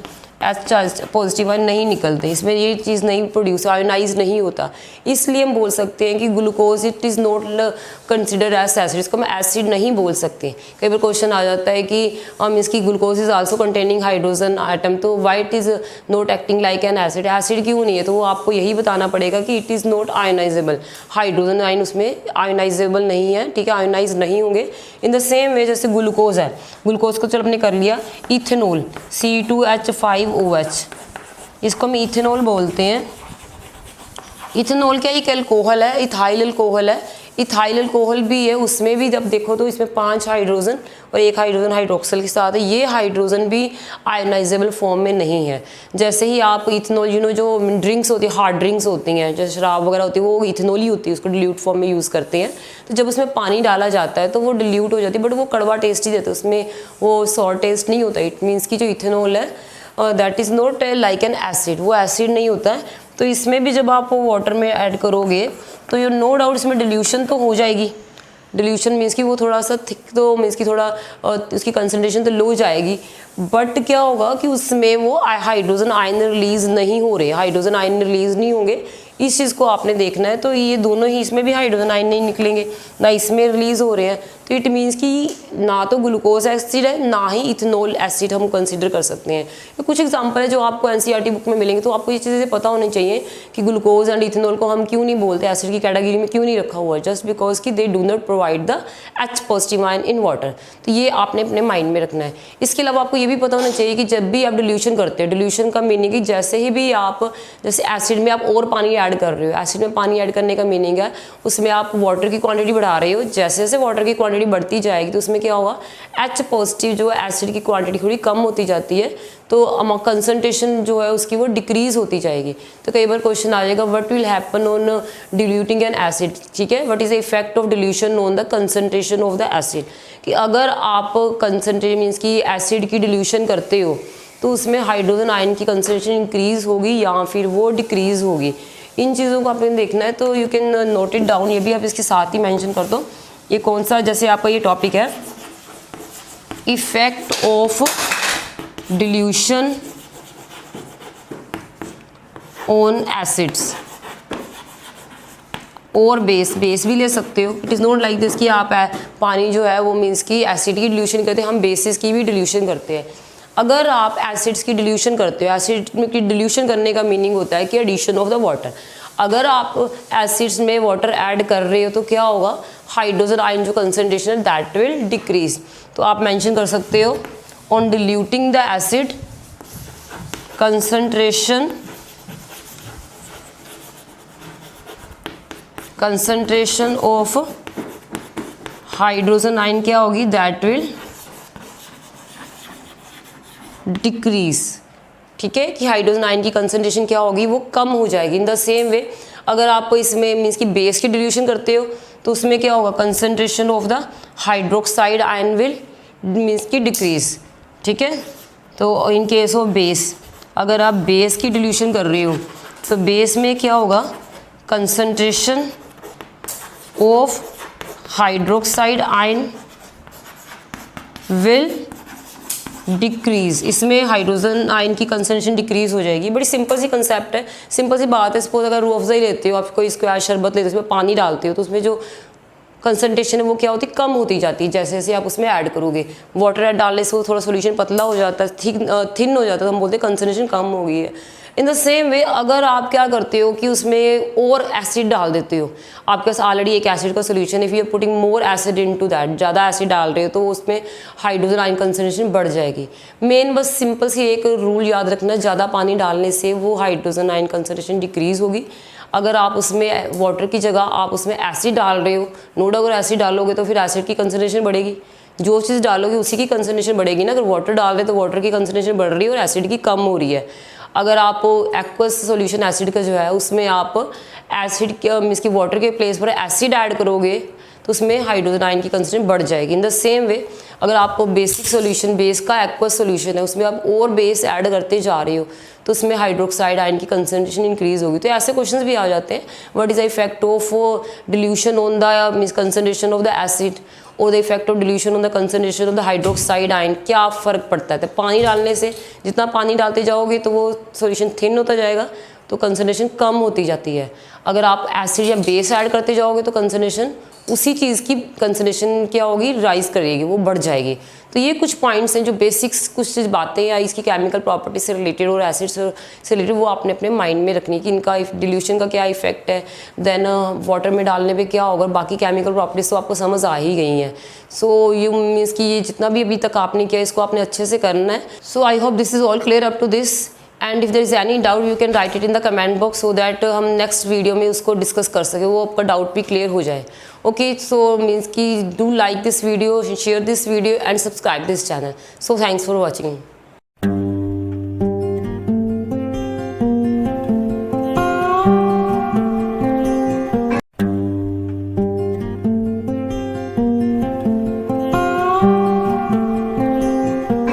[SPEAKER 1] एच चार्ज पॉजिटिव आयन नहीं निकलते, इसमें ये चीज़ नहीं प्रोड्यूस, आयोनाइज नहीं होता। इसलिए हम बोल सकते हैं कि glucose it is not consider as acid, इसको हम एसिड नहीं बोल सकते। कई बार क्वेश्चन आ जाता है कि इसकी glucose is also containing hydrogen atom, तो why it is not acting like an acid, acid क्यों नहीं है? तो वो आपको यही बताना पड़ेगा कि it is not ionisable, hydrogen ion उसमें आयोनाइजेबल नहीं है, ठीक है, आयोनाइज नहीं होंगे। इन द सेम वे जैसे ग्लूकोज है, ग्लूकोज को चलो हमने कर लिया, इथेनॉल C2H5OH, इसको हम इथेनॉल बोलते हैं। इथेनॉल क्या एक अल्कोहल है, इथाइल अल्कोहल है, इथाइल अल्कोहल भी है, उसमें भी जब देखो तो इसमें 5 हाइड्रोजन और 1 हाइड्रोजन हाइड्रोक्सल के साथ है। ये हाइड्रोजन भी आयोनाइजेबल फॉर्म में नहीं है। जैसे ही आप इथेनॉल जो ड्रिंक्स होती है, हार्ड ड्रिंक्स होती हैं, जैसे शराब वगैरह होती है, वो इथेनॉल ही होती है, उसको डिल्यूट फॉर्म में यूज़ करते हैं। तो जब उसमें पानी डाला जाता है तो वो डिल्यूट हो जाती है, बट वो कड़वा टेस्ट ही देता है, उसमें वो सॉर टेस्ट नहीं होता। इट मीन्स कि जो इथेनॉल है that is not like an acid, वो एसिड नहीं होता है। तो इसमें भी जब आप वाटर में ऐड करोगे तो ये नो डाउट इसमें डिल्यूशन तो हो जाएगी। डिल्यूशन मीन्स कि वो थोड़ा सा थिक, तो मीन्स कि थोड़ा उसकी कंसनट्रेशन तो लो जाएगी, बट क्या होगा कि उसमें वो हाइड्रोजन आयन रिलीज नहीं हो रहे, हाइड्रोजन आयन रिलीज नहीं होंगे। इस चीज़ को आपने देखना है। तो ये दोनों ही, इसमें भी हाइड्रोजन आयन नहीं निकलेंगे, ना इसमें रिलीज हो रहे हैं, तो इट मीन्स कि ना तो ग्लूकोज एसिड है ना ही इथेनॉल एसिड हम कंसीडर कर सकते हैं। तो कुछ एग्जांपल है जो आपको एनसीईआरटी बुक में मिलेंगे, तो आपको ये चीज़ें पता होनी चाहिए कि ग्लूकोज एंड इथेनॉल को हम क्यों नहीं बोलते, एसिड की कैटेगरी में क्यों नहीं रखा हुआ है, जस्ट बिकॉज कि they do not provide the H positive ion in water. तो ये आपने अपने माइंड में रखना है। इसके अलावा आपको ये भी पता होना चाहिए कि जब भी आप डिल्यूशन करते हैं, डिल्यूशन का मीनिंग कि जैसे ही भी आप, जैसे एसिड में आप और पानी ऐड कर रहे हो, एसिड में पानी ऐड करने का मीनिंग है उसमें आप वाटर की क्वांटिटी बढ़ा रहे हो, जैसे जैसे वाटर की क्वांटिटी बढ़ती जाएगी तो उसमें क्या होगा, H पॉजिटिव जो है एसिड की क्वांटिटी थोड़ी कम होती जाती है, तो कंसंट्रेशन जो है उसकी वो डिक्रीज होती जाएगी। तो कई बार क्वेश्चन आ जाएगा what will happen on diluting an acid, ठीक है, what is the effect of dilution on the concentration of the acid, कि अगर आप कंसंट्रेशन मीन्स कि एसिड की डिल्यूशन करते हो तो उसमें हाइड्रोजन आयन की कंसंट्रेशन इंक्रीज होगी या फिर वो डिक्रीज होगी। इन चीज़ों को आपने देखना है, तो you can note it down, ये भी आप इसके साथ ही मेंशन कर दो। ये कौन सा, जैसे आपका ये टॉपिक है effect of dilution on acids और बेस, बेस भी ले सकते हो। It is not like this कि आप पानी जो है वो मीन्स कि एसिड की डिल्यूशन करते हैं, हम बेसिस की भी डिल्यूशन करते हैं। अगर आप एसिड्स की डिल्यूशन करते हो, एसिड की डिल्यूशन करने का मीनिंग होता है कि एडिशन ऑफ द वाटर। अगर आप एसिड्स में वाटर ऐड कर रहे हो तो क्या होगा, हाइड्रोजन आयन जो कंसंट्रेशन है दैट विल डिक्रीज। तो आप मेंशन कर सकते हो on diluting the acid concentration of hydrogen ion क्या होगी, दैट विल डिक्रीज। ठीक है, कि हाइड्रोजन आयन की कंसंट्रेशन क्या होगी, वो कम हो जाएगी। इन द सेम वे अगर आप इसमें मीन्स की बेस की डिल्यूशन करते हो तो उसमें क्या होगा, concentration of the hydroxide ion will means की डिक्रीज। ठीक है, तो इन केस ऑफ बेस, अगर आप बेस की डिल्यूशन कर रहे हो तो बेस में क्या होगा, concentration of hydroxide ion will decrease. इसमें हाइड्रोजन आयन की कंसंट्रेशन डिक्रीज हो जाएगी। बड़ी सिंपल सी कंसेप्ट है, सिंपल सी बात है। सपोज अगर रूह अफ़ज़ा ही लेते हो, आप कोई स्क्वायर शरबत लेते हो, उसमें पानी डालते हो तो उसमें जो कंसंट्रेशन है वो क्या होती है, कम होती जाती है जैसे जैसे आप उसमें ऐड करोगे। वाटर ऐड डालने से वो थोड़ा सोल्यूशन पतला हो जाता है, थिन हो जाता है, तो हम बोलते हैं कंसंट्रेशन कम हो गई है। इन द सेम वे अगर आप क्या करते हो कि उसमें और एसिड डाल देते हो, आपके पास ऑलरेडी एक एसिड का solution, if you are putting more acid into that, ज़्यादा एसिड डाल रहे हो तो उसमें हाइड्रोजन आयन कंसंट्रेशन बढ़ जाएगी। मेन बस सिंपल सी एक रूल याद रखना, ज़्यादा पानी डालने से वो हाइड्रोजन आयन कंसंट्रेशन डिक्रीज़ होगी। अगर आप उसमें वाटर की जगह आप उसमें एसिड डाल रहे हो, नो डाउट अगर एसिड डालोगे तो फिर एसिड की कंसंट्रेशन बढ़ेगी, जो चीज़ डालोगे उसी की कंसंट्रेशन बढ़ेगी ना। अगर वाटर डाल रहे तो वाटर की कंसंट्रेशन बढ़ रही है और एसिड की कम हो रही है। अगर आप एक्वस सॉल्यूशन एसिड का जो है उसमें आप एसिड मीन्स की वाटर के प्लेस पर एसिड ऐड करोगे तो उसमें हाइड्रोजन आयन की कंसंट्रेशन बढ़ जाएगी। इन द सेम वे अगर आप बेसिक सॉल्यूशन, बेस का एक्वस सॉल्यूशन है, उसमें आप और बेस ऐड करते जा रहे हो तो उसमें हाइड्रोक्साइड आयन की कंसंट्रेशन इंक्रीज होगी। तो ऐसे क्वेश्चंस भी आ जाते हैं, what is the effect of dilution on the means concentration of the acid और the effect of dilution on the concentration of the hydroxide ion, क्या फ़र्क पड़ता है। तो पानी डालने से जितना पानी डालते जाओगे तो वो सॉल्यूशन थिन होता जाएगा, तो कंसंट्रेशन कम होती जाती है। अगर आप एसिड या बेस ऐड करते जाओगे तो कंसंट्रेशन उसी चीज़ की कंसंट्रेशन क्या होगी, राइज करेगी, वो बढ़ जाएगी। तो ये कुछ पॉइंट्स हैं जो बेसिक्स कुछ चीज़ बातें या इसकी केमिकल प्रॉपर्टी से रिलेटेड और एसिड से रिलेटेड वो आपने अपने माइंड में रखनी कि इनका डिल्यूशन का क्या इफेक्ट है, देन वाटर में डालने पे क्या होगा, बाकी केमिकल प्रॉपर्टीज तो आपको समझ आ ही गई हैं। सो यू मीन्स कि ये जितना भी अभी तक आपने किया इसको आपने अच्छे से करना है। So I hope this is all clear up to this, and if there is any doubt you can write it in the comment box so that हम नेक्स्ट वीडियो में उसको डिस्कस कर सके, वो आपका डाउट भी क्लियर हो जाए। ओके, सो मीन्स कि do like this video, share this video and subscribe this channel. So thanks for watching.